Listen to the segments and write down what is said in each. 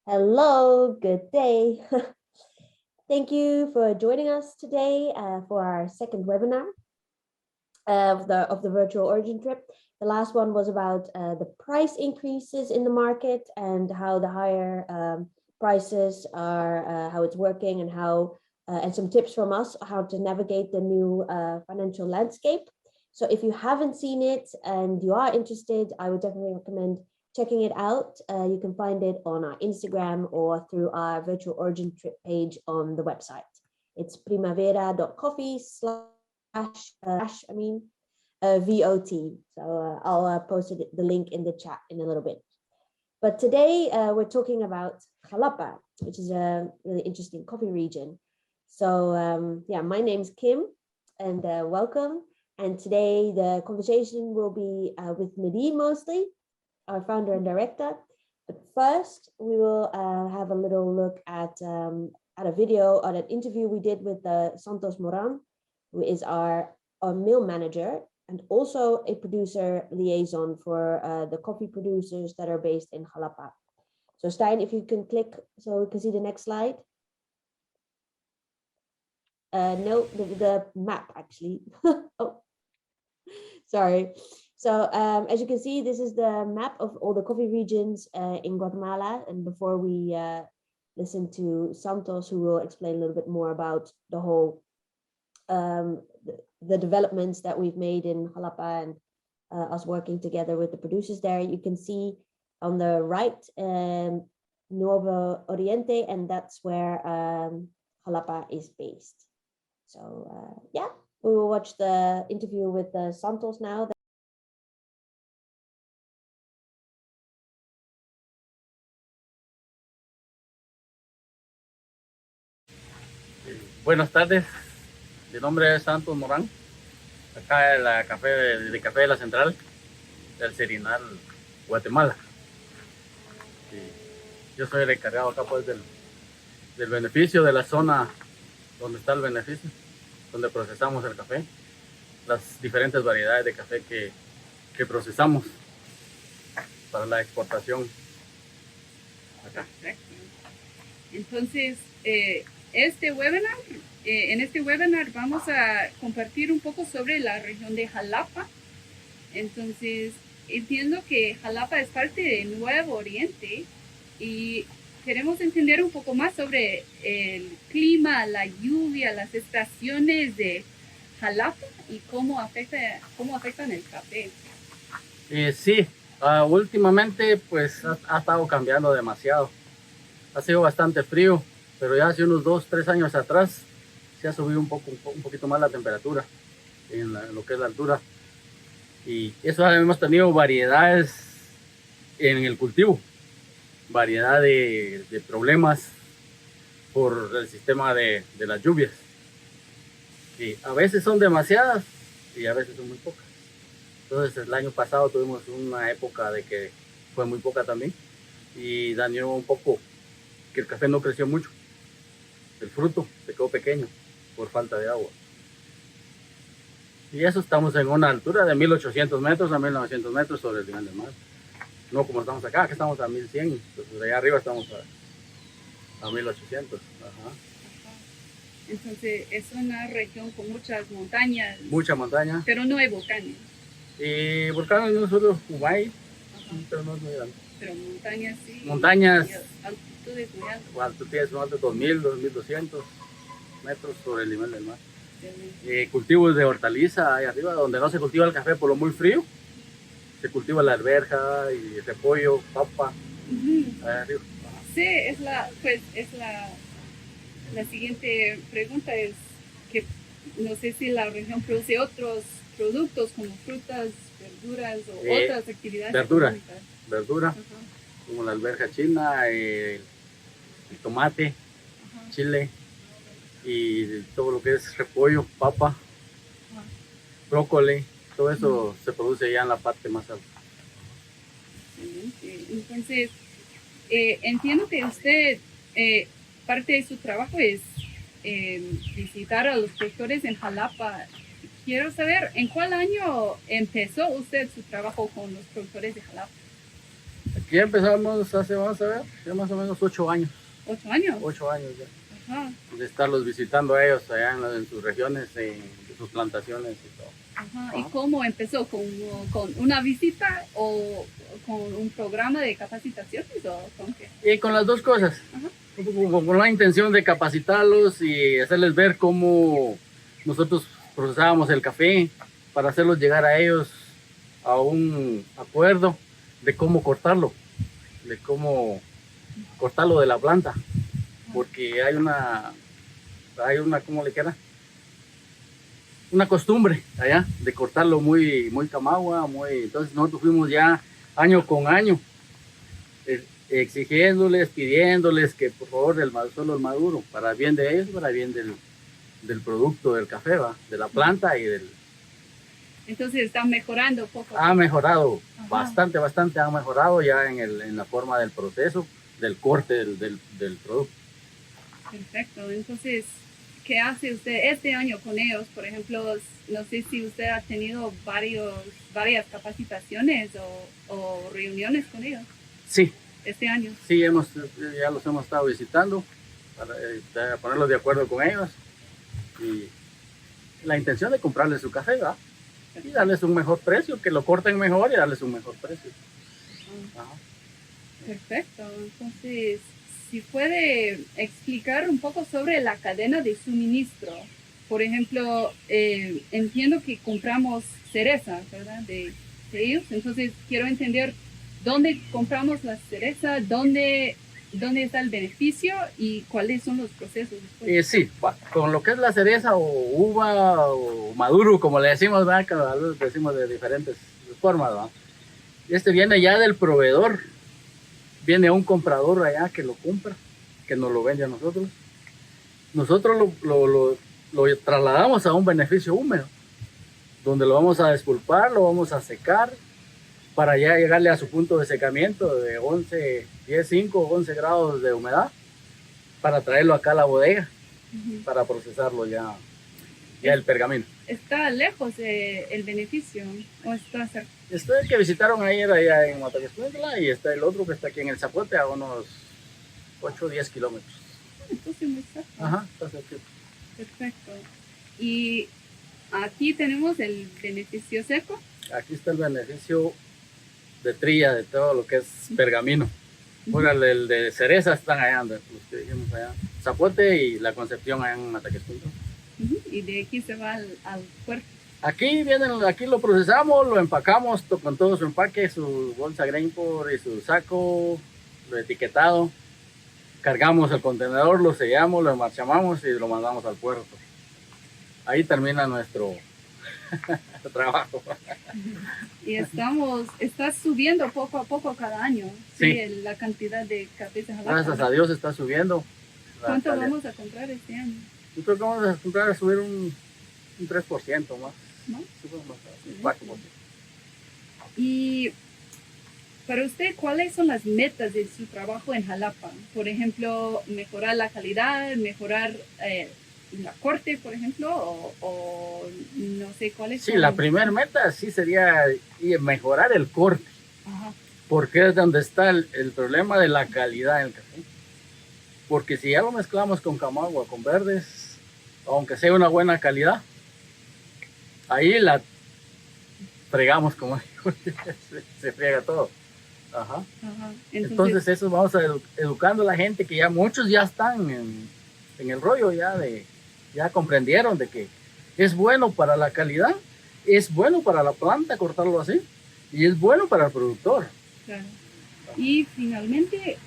Hello, good day. Thank you for joining us today for our second webinar of the virtual origin trip. The last one was about the price increases in the market and how the higher prices are, how it's working, and how and some tips from us how to navigate the new financial landscape. So if you haven't seen it and you are interested, I would definitely recommend checking it out. You can find it on our Instagram or through our virtual origin trip page on the website. It's primavera.coffee/VOT. So I'll post the link in the chat in a little bit. But today we're talking about Jalapa, which is a really interesting coffee region. So yeah, my name's Kim, and welcome. And today the conversation will be with Nadine mostly, our founder and director. But first, we will have a little look at a video or an interview we did with Santos Moran, who is our mill manager and also a producer liaison for the coffee producers that are based in Jalapa. So Stijn, if you can click so we can see the next slide. No, the map actually. Oh, sorry. So as you can see, this is the map of all the coffee regions in Guatemala. And before we listen to Santos, who will explain a little bit more about the whole the developments that we've made in Jalapa and us working together with the producers there, you can see on the right Nuevo Oriente, and that's where Jalapa is based. So yeah, we will watch the interview with Santos now. Buenas tardes, mi nombre es Santos Morán, acá en la café de Café de la Central del Serinal, Guatemala. Y yo soy el encargado acá pues del beneficio de la zona donde está el beneficio, donde procesamos el café, las diferentes variedades de café que procesamos para la exportación acá. Perfecto. Entonces, en este webinar vamos a compartir un poco sobre la región de Jalapa. Entonces, entiendo que Jalapa es parte de Nuevo Oriente y queremos entender un poco más sobre el clima, la lluvia, las estaciones de Jalapa y cómo afectan el café. Sí, últimamente pues ha estado cambiando demasiado. Ha sido bastante frío, pero ya hace unos 2-3 años atrás se ha subido un poquito más la temperatura en lo que es la altura. Y eso hemos tenido variedades en el cultivo, variedad de problemas por el sistema de las lluvias. Y a veces son demasiadas y a veces son muy pocas. Entonces el año pasado tuvimos una época de que fue muy poca también y dañó un poco, que el café no creció mucho. El fruto se quedó pequeño por falta de agua. Y eso estamos en una altura de 1800 metros a 1900 metros sobre el nivel del mar. No como estamos acá, que estamos a 1100, entonces allá arriba estamos a 1800. Ajá. Entonces es una región con muchas montañas. Mucha montaña. Pero no hay volcanes. Y volcanes no solo Humay, pero no es muy grande. Pero montañas sí. Montañas. Altitudes muy altas. Altitudes son altas, 2000, 2200 metros sobre el nivel del mar. Cultivos de hortaliza ahí arriba, donde no se cultiva el café por lo muy frío. Se cultiva la alberja y repollo, papa. Ahí arriba. Sí, la siguiente pregunta es que no sé si la región produce otros productos como frutas, verduras o otras actividades. Verdura, como la alberja china, el tomate, chile y todo lo que es repollo, papa, brócoli, todo eso se produce ya en la parte más alta. Excelente. Entonces, entiendo que usted, parte de su trabajo es visitar a los productores en Jalapa. Quiero saber, ¿en cuál año empezó usted su trabajo con los productores de Jalapa? Ya empezamos hace, vamos a ver, ya más o menos 8 años. 8 años. 8 años ya. Ajá, De estarlos visitando a ellos allá en sus regiones, en sus plantaciones y todo. ajá. Ajá. ¿Y cómo empezó? ¿Con una visita o con un programa de capacitaciones o con qué? Y con las dos cosas, Ajá. con la intención de capacitarlos y hacerles ver cómo nosotros procesábamos el café para hacerlos llegar a ellos a un acuerdo de cómo cortarlo, de la planta, porque hay una, ¿cómo le queda? Una costumbre allá de cortarlo muy, muy camagua, entonces nosotros fuimos ya año con año exigiéndoles, pidiéndoles que por favor solo el maduro, para bien de ellos, para bien del producto del café, ¿va? De la planta y del... Entonces están mejorando poco a Ha poco. mejorado Ajá. bastante, ha mejorado ya en la forma del proceso, del corte del producto. Perfecto. Entonces, ¿qué hace usted este año con ellos? Por ejemplo, no sé si usted ha tenido varias capacitaciones o reuniones con ellos Sí, este año. sí, ya los hemos estado visitando para ponerlos de acuerdo con ellos y la intención de comprarles su café, ¿va? Y darles un mejor precio, que lo corten mejor y darles un mejor precio. Ajá. Perfecto. Entonces, si puede explicar un poco sobre la cadena de suministro. Por ejemplo, entiendo que compramos cereza, ¿verdad? De ellos. Entonces, quiero entender dónde compramos la cereza, dónde está el beneficio y cuáles son los procesos después. Sí, con lo que es la cereza o uva o maduro, como le decimos, ¿verdad? Que a veces decimos de diferentes formas, ¿verdad? Este viene ya del proveedor, viene un comprador allá que lo compra, que nos lo vende a nosotros. Nosotros lo trasladamos a un beneficio húmedo, donde lo vamos a despulpar, lo vamos a secar, para ya llegarle a su punto de secamiento de 5 o 11 grados de humedad, para traerlo acá a la bodega, para procesarlo ya el pergamino. ¿Está lejos el beneficio o está cerca? Está el que visitaron ayer allá en Mataquescuintla y está el otro que está aquí en el Zapote a unos 8 o 10 kilómetros. Entonces muy cerca. Ajá, está cerca. Perfecto. Y aquí tenemos el beneficio seco. Aquí está el beneficio de trilla, de todo lo que es pergamino. Ahora el de cereza están allá, los que dijimos allá. Zapote y la Concepción allá en Mataquescuintla. Y de aquí se va al puerto. Aquí lo procesamos, lo empacamos con todo su empaque, su bolsa Grainport y su saco, lo etiquetado. Cargamos el contenedor, lo sellamos, lo enmarchamamos y lo mandamos al puerto. Ahí termina nuestro trabajo. Y está subiendo poco a poco cada año, Sí. la cantidad de cafés de Jalapa. Gracias a Dios está subiendo. ¿Cuánto vamos a comprar este año? Yo creo que vamos a comprar a subir un 3% más. ¿No? Un 4%. Y para usted, ¿cuáles son las metas de su trabajo en Jalapa? Por ejemplo, mejorar la calidad, mejorar la corte, por ejemplo, o no sé cuáles son. Sí, la primera meta sí sería mejorar el corte. Ajá. Porque es donde está el problema de la calidad del café. Porque si ya lo mezclamos con camagua, con verdes, aunque sea una buena calidad, ahí la fregamos, como se friega todo. Ajá. Ajá. Entonces eso vamos educando a la gente, que ya muchos ya están en el rollo, ya comprendieron de que es bueno para la calidad, es bueno para la planta cortarlo así, y es bueno para el productor. Claro. Y finalmente,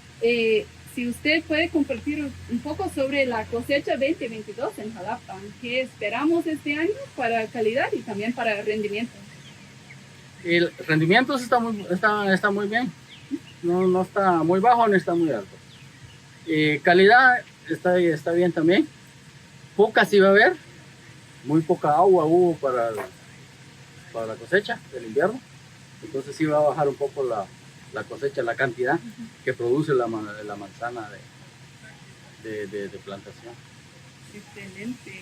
si usted puede compartir un poco sobre la cosecha 2022 en Jalapa, ¿qué esperamos este año para calidad y también para rendimiento? El rendimiento está muy bien, no está muy bajo ni está muy alto. Calidad está bien también, poca sí va a haber, muy poca agua hubo para la cosecha del invierno, entonces sí va a bajar un poco la cosecha, la cantidad que produce la manzana de plantación. Excelente.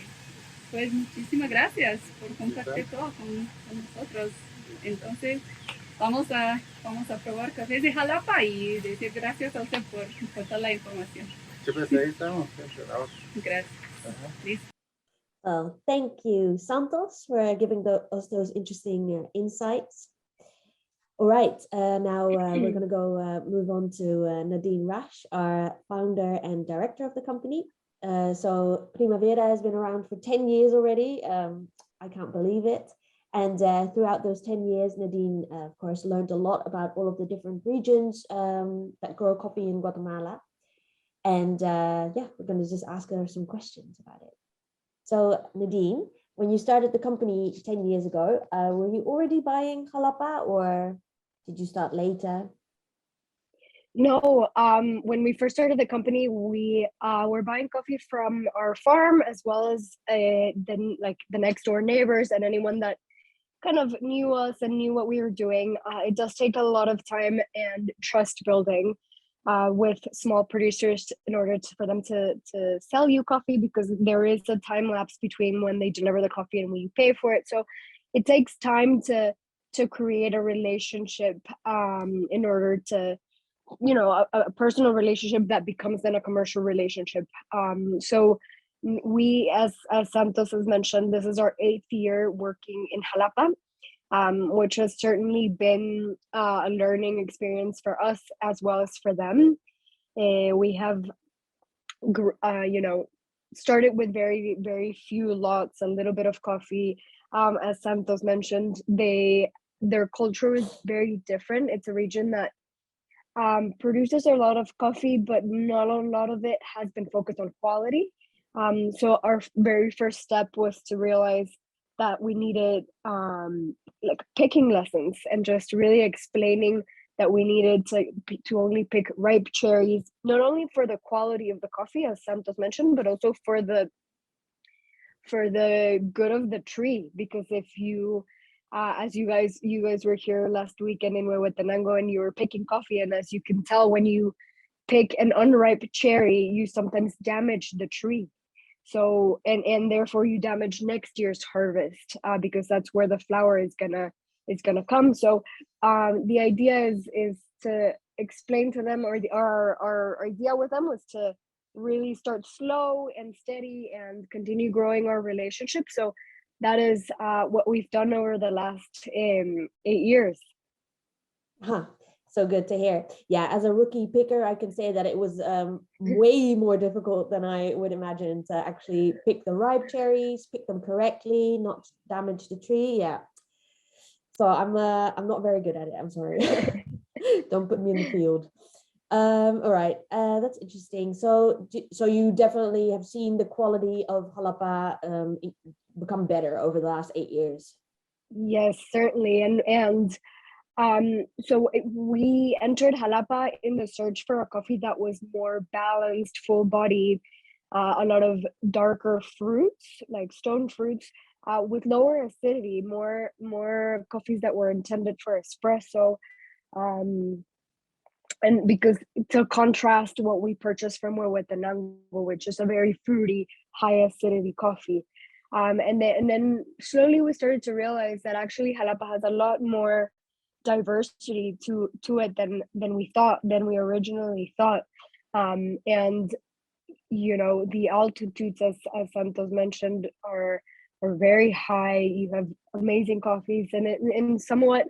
Pues muchísimas gracias por compartir todo con nosotros. Entonces, vamos a probar cafés de Jalapa y decir gracias a usted por toda la información. Siempre ahí estamos. Gracias. Listo. Well, thank you, Santos, for giving us those interesting insights. All right, now we're going to go move on to Nadine Rash, our founder and director of the company. So Primavera has been around for 10 years already. I can't believe it. And throughout those 10 years, Nadine, of course, learned a lot about all of the different regions that grow coffee in Guatemala. And yeah, we're going to just ask her some questions about it. So Nadine, when you started the company 10 years ago, were you already buying Jalapa or did you start later? No, when we first started the company, we were buying coffee from our farm as well as the next door neighbors and anyone that kind of knew us and knew what we were doing. It does take a lot of time and trust building with small producers in order for them to sell you coffee, because there is a time lapse between when they deliver the coffee and when you pay for it. So it takes time to create a relationship in order to, you know, a personal relationship that becomes then a commercial relationship. So we, as Santos has mentioned, this is our 8th year working in Jalapa, which has certainly been a learning experience for us as well as for them. We have, you know, started with very, very few lots, a little bit of coffee. As Santos mentioned, their culture is very different. It's a region that produces a lot of coffee, but not a lot of it has been focused on quality. So our very first step was to realize that we needed like picking lessons and just really explaining that we needed to only pick ripe cherries, not only for the quality of the coffee, as Santos mentioned, but also for the good of the tree. Because if you as you guys were here last weekend in Huehuetenango and you were picking coffee, and as you can tell, when you pick an unripe cherry, you sometimes damage the tree. So and therefore you damage next year's harvest because that's where the flower is gonna come. So the idea is to explain to them, or our idea with them was to really start slow and steady and continue growing our relationship. So that is what we've done over the last 8 years. Huh. So good to hear. Yeah, as a rookie picker, I can say that it was way more difficult than I would imagine to actually pick the ripe cherries, pick them correctly, not damage the tree. Yeah. So I'm not very good at it. I'm sorry. Don't put me in the field. All right, that's interesting. So you definitely have seen the quality of Jalapa become better over the last 8 years. Yes, certainly. And so we entered Jalapa in the search for a coffee that was more balanced, full bodied, a lot of darker fruits, like stone fruits, with lower acidity, more coffees that were intended for espresso. And because to contrast what we purchased from Huehuetenango, which is a very fruity, high acidity coffee. And then slowly we started to realize that actually Jalapa has a lot more diversity to it than we originally thought. And you know, the altitudes, as Santos mentioned, are very high. You have amazing coffees and somewhat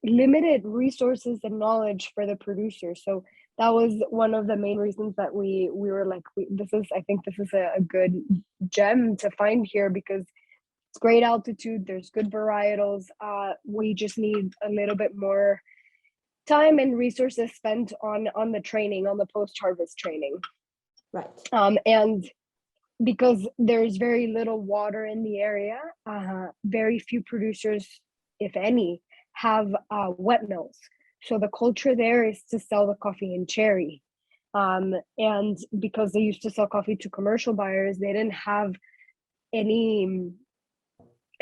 limited resources and knowledge for the producer. So that was one of the main reasons that we were like, I think this is a good gem to find here, because it's great altitude, there's good varietals. We just need a little bit more time and resources spent on the training, on the post-harvest training. Right. And because there's very little water in the area, very few producers, if any, have wet mills. So the culture there is to sell the coffee in cherry. And because they used to sell coffee to commercial buyers, they didn't have any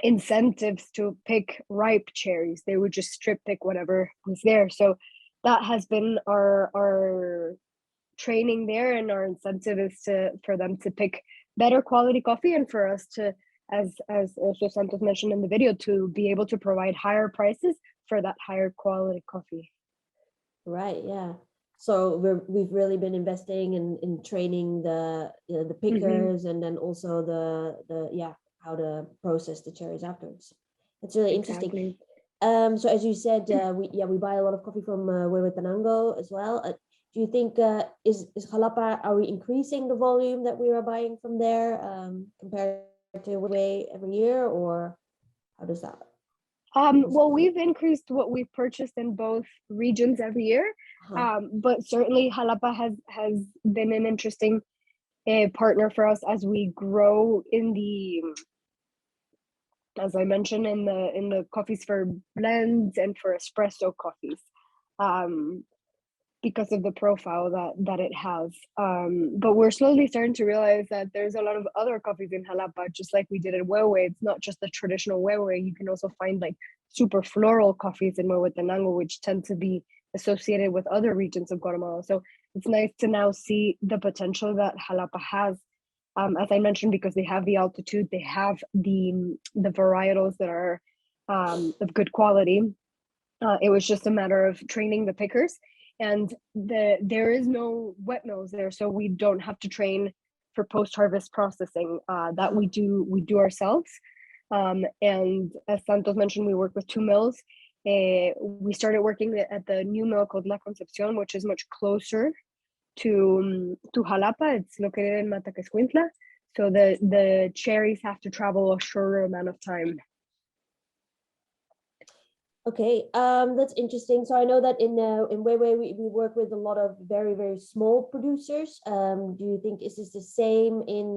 incentives to pick ripe cherries. They would just strip pick whatever was there. So that has been our training there, and our incentive is for them to pick better quality coffee, and for us to, as also Santos mentioned in the video, to be able to provide higher prices for that higher quality coffee. Right, yeah. So we've really been investing in training the pickers, and then also the yeah, how to process the cherries afterwards. That's really interesting. Exactly. So as you said, we buy a lot of coffee from Huehuetenango as well. Do you think is Jalapa, are we increasing the volume that we are buying from there compared to Huehue every year, or how does that? Well, we've increased what we've purchased in both regions every year, but certainly Jalapa has been an interesting partner for us as we grow in the, as I mentioned, in the coffees for blends and for espresso coffees, because of the profile that it has. But we're slowly starting to realize that there's a lot of other coffees in Jalapa, just like we did in Huehue. It's not just the traditional Huehue. You can also find like super floral coffees in Huehuetenango, which tend to be associated with other regions of Guatemala. So it's nice to now see the potential that Jalapa has. As I mentioned, because they have the altitude, they have the varietals that are of good quality. It was just a matter of training the pickers, and there is no wet mills there, so we don't have to train for post-harvest processing. That we do ourselves. And as Santos mentioned, we work with 2 mills. We started working at the new mill called La Concepcion, which is much closer to Jalapa. It's located in Mataquescuintla, so the cherries have to travel a shorter amount of time. Okay, that's interesting. So I know that in Huehue we work with a lot of very, very small producers. Do you think is this the same in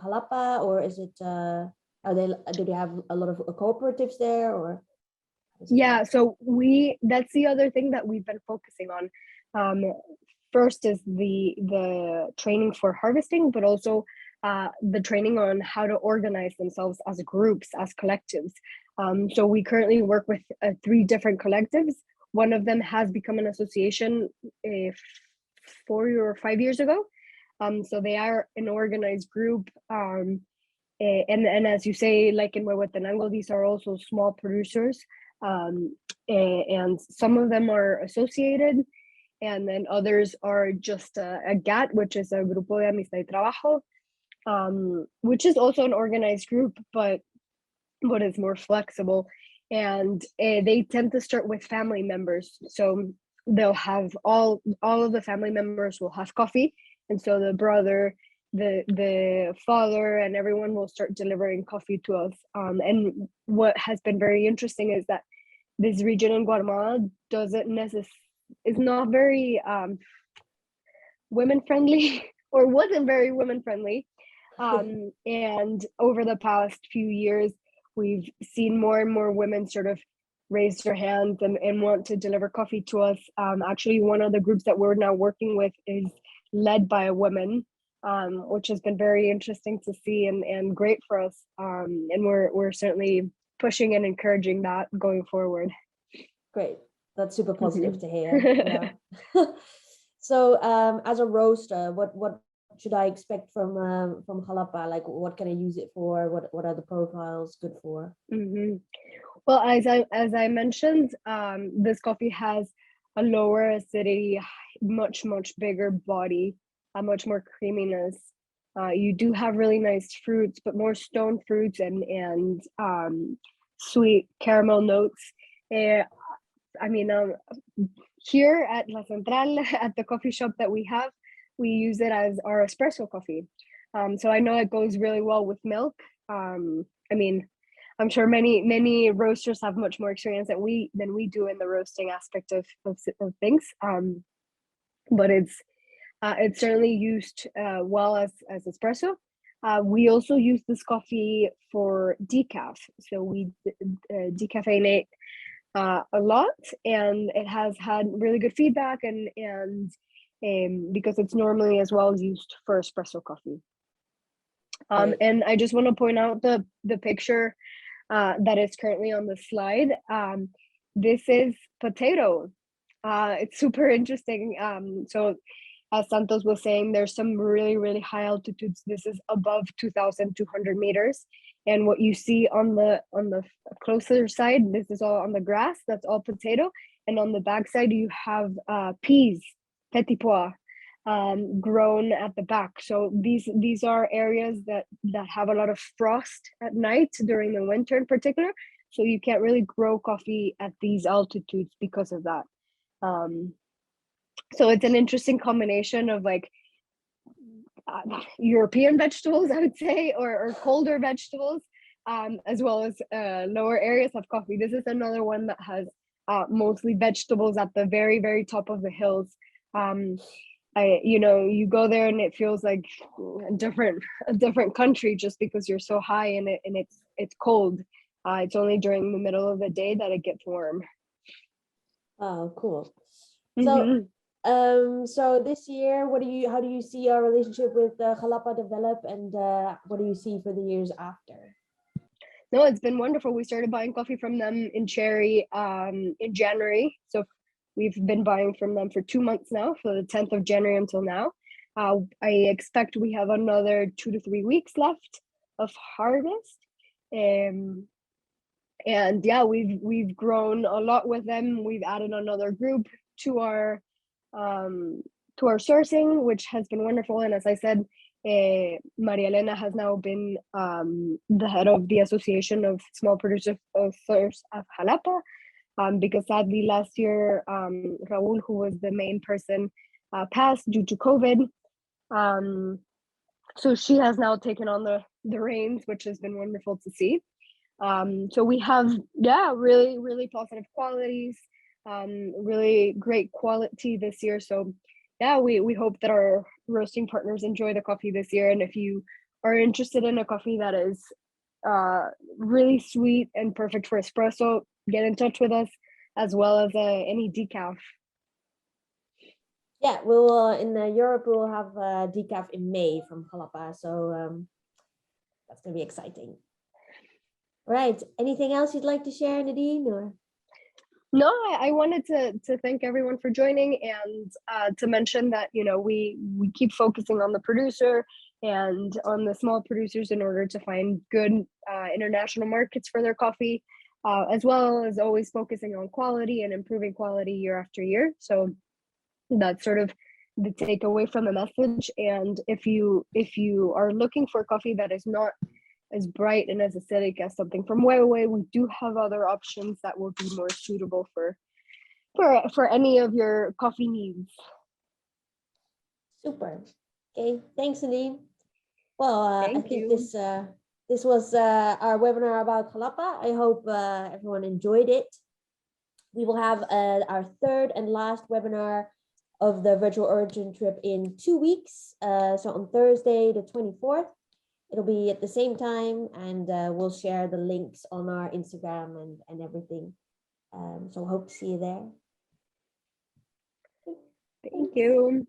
Jalapa, or is it do they have a lot of cooperatives there, or? Yeah, so that's the other thing that we've been focusing on. First is the training for harvesting, but also the training on how to organize themselves as groups, as collectives. So we currently work with 3 different collectives. One of them has become an association 4 or 5 years ago. So they are an organized group. And as you say, like in Huehuetenango, these are also small producers. And some of them are associated, and then others are just a GAT, which is a Grupo de Amistad y Trabajo, which is also an organized group, but is more flexible. And they tend to start with family members. So they'll have all of the family members will have coffee. And so the brother, the father, and everyone will start delivering coffee to us. And what has been very interesting is that this region in Guatemala is not very women friendly, or wasn't very women friendly. And over the past few years, we've seen more and more women sort of raise their hands and want to deliver coffee to us. Actually, one of the groups that we're now working with is led by a woman, which has been very interesting to see and great for us. And we're certainly pushing and encouraging that going forward. Great. That's super positive to hear. Yeah. So as a roaster, what should I expect from Jalapa? Like, what can I use it for? What are the profiles good for? Well, as I mentioned, this coffee has a lower acidity, much bigger body, a much more creaminess. You do have really nice fruits, but more stone fruits and sweet caramel notes. I mean, here at La Central, at the coffee shop that we have, we use it as our espresso coffee. So I know it goes really well with milk. I mean, I'm sure many roasters have much more experience than we do in the roasting aspect of things. But it's certainly used well as espresso. We also use this coffee for decaf. So we decaffeinate a lot, and it has had really good feedback, and because it's normally as well used for espresso coffee. And I just want to point out the picture that is currently on the slide. This is potato. It's super interesting. So as Santos was saying, there's some really, really high altitudes. This is above 2,200 meters. And what you see on the closer side, this is all on the grass, that's all potato. And on the back side, you have peas, petit pois, grown at the back. So these are areas that have a lot of frost at night during the winter in particular. So you can't really grow coffee at these altitudes because of that. So it's an interesting combination of like European vegetables, I would say, or colder vegetables, as well as lower areas of coffee. This is another one that has mostly vegetables at the very, very top of the hills. You go there and it feels like a different country just because you're so high and it's cold. It's only during the middle of the day that it gets warm. Oh, cool. Mm-hmm. So this year, how do you see our relationship with Jalapa develop, and what do you see for the years after? No, it's been wonderful. We started buying coffee from them in Cherry in January. So we've been buying from them for 2 months now, for the 10th of January until now. I expect we have another 2 to 3 weeks left of harvest. And yeah, we've grown a lot with them. We've added another group to our sourcing, which has been wonderful. And as I said, Maria Elena has now been the head of the Association of Small Producers of Jalapa, because sadly last year, Raul, who was the main person, passed due to COVID. So she has now taken on the reins, which has been wonderful to see. So we have, really, really positive qualities, really great quality this year. So yeah, we hope that our roasting partners enjoy the coffee this year. And if you are interested in a coffee that is really sweet and perfect for espresso, get in touch with us, as well as any decaf. Yeah, we will in Europe. We will have decaf in May from Jalapa, so that's gonna be exciting. All right. Anything else you'd like to share, Nadine? Or no, I wanted to thank everyone for joining, and to mention that we keep focusing on the producer and on the small producers in order to find good international markets for their coffee, as well as always focusing on quality and improving quality year after year. So that's sort of the takeaway from the message. And if you are looking for coffee that is not as bright and as acidic as something from way away, we do have other options that will be more suitable for any of your coffee needs. super. Okay, thanks, Nadine. Well, I Thank think you. this was our webinar about Jalapa. I hope everyone enjoyed it. We will have our third and last webinar of the virtual origin trip in 2 weeks. So on Thursday, the 24th. It'll be at the same time, and we'll share the links on our Instagram and everything. So hope to see you there. Thank you.